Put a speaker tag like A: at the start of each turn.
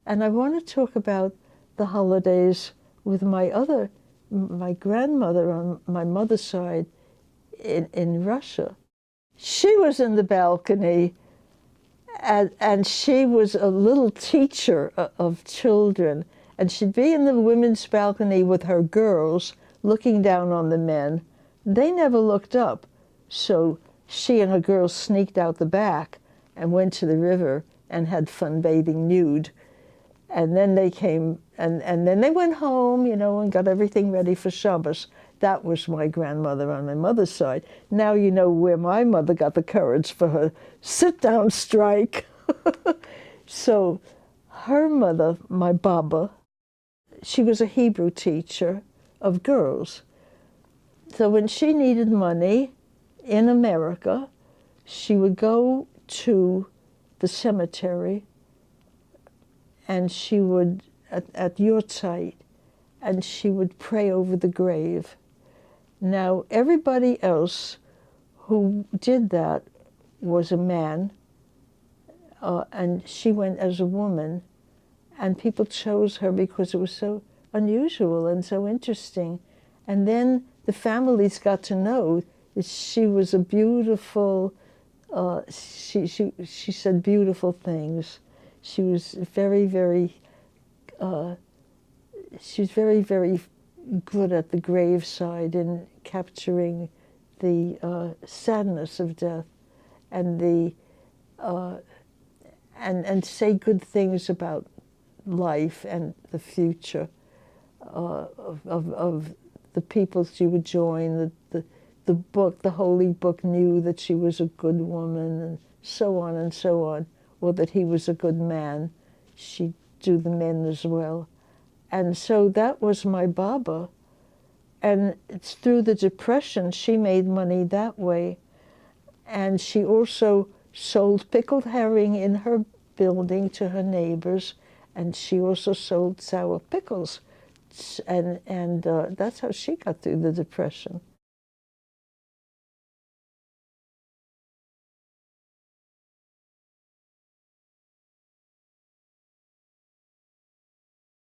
A: And I want to talk about the holidays with my grandmother on my mother's side in Russia. She was in the balcony, and she was a little teacher of children, and she'd be in the women's balcony with her girls looking down on the men. They never looked up, so she and her girls sneaked out the back and went to the river and had fun bathing nude. And then they came, and then they went home, you know, and got everything ready for Shabbos. That was my grandmother on my mother's side. Now you know where my mother got the courage for her sit-down strike. So her mother, my Bobe, she was a Hebrew teacher of girls. So when she needed money in America, she would go to the cemetery, and she would, at Yahrzeits, and she would pray over the grave. Now, everybody else who did that was a man, and she went as a woman, and people chose her because it was so unusual and so interesting. And then the families got to know that she was a beautiful, she said beautiful things. She was very, very, she was very, very good at the graveside in capturing the sadness of death and the and say good things about life and the future of the people she would join. The book, the holy book, knew that she was a good woman, and so on and so on, or that he was a good man. She'd do the men as well. And so that was my Bobe. And it's through the Depression she made money that way. And she also sold pickled herring in her building to her neighbors, and she also sold sour pickles. And that's how she got through the Depression.